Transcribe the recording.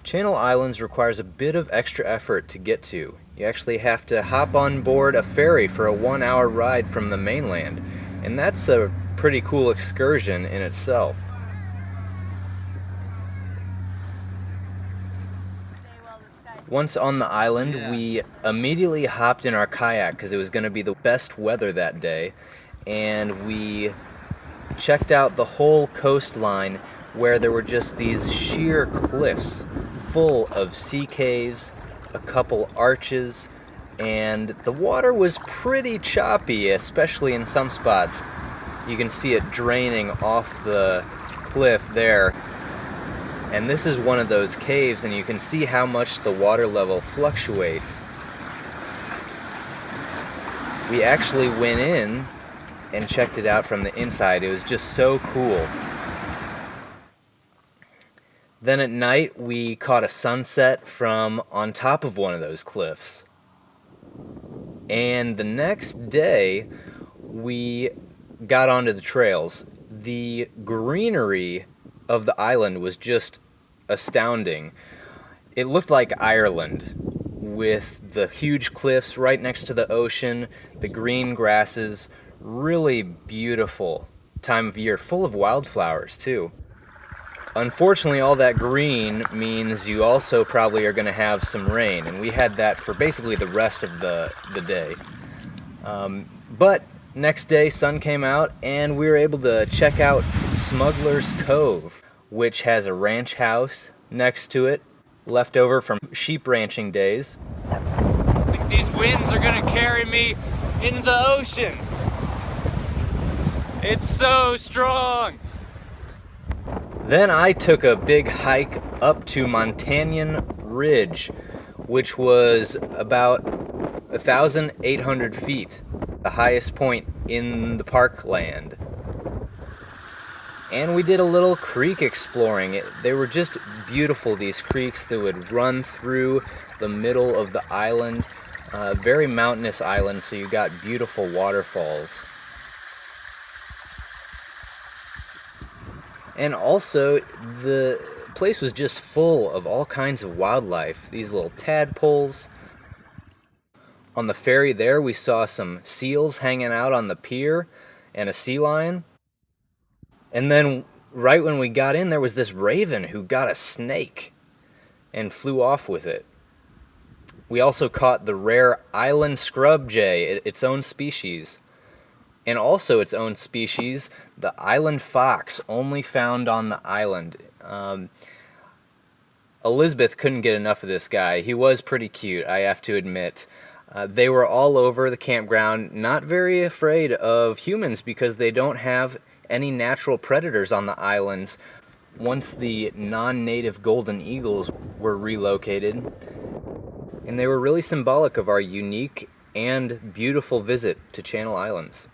Channel Islands requires a bit of extra effort to get to. You actually have to hop on board a ferry for a 1-hour ride from the mainland, and that's a pretty cool excursion in itself. Once on the island, we immediately hopped in our kayak because it was going to be the best weather that day, and we checked out the whole coastline where there were just these sheer cliffs full of sea caves, a couple arches, and the water was pretty choppy, especially in some spots. You can see it draining off the cliff there. And this is one of those caves, and you can see how much the water level fluctuates. We actually went in and checked it out from the inside. It was just so cool. Then at night, we caught a sunset from on top of one of those cliffs. And the next day, we got onto the trails. The greenery of the island was just astounding. It looked like Ireland, with the huge cliffs right next to the ocean, the green grasses, really beautiful time of year, full of wildflowers too. Unfortunately, all that green means you also probably are going to have some rain, and we had that for basically the rest of the day. But next day, sun came out, and we were able to check out Smuggler's Cove, which has a ranch house next to it, left over from sheep ranching days. I think these winds are going to carry me into the ocean. It's so strong. Then I took a big hike up to Montanion Ridge, which was about 1,800 feet, the highest point in the parkland. And we did a little creek exploring. They were just beautiful, these creeks that would run through the middle of the island. Very mountainous island, so you got beautiful waterfalls. And also, the place was just full of all kinds of wildlife. These little tadpoles. On the ferry there, we saw some seals hanging out on the pier and a sea lion. And then right when we got in, there was this raven who got a snake and flew off with it. We also caught the rare island scrub jay, its own species. And also its own species, the island fox, only found on the island. Elizabeth couldn't get enough of this guy. He was pretty cute, I have to admit. They were all over the campground, not very afraid of humans because they don't have any natural predators on the islands once the non-native golden eagles were relocated. And they were really symbolic of our unique and beautiful visit to Channel Islands.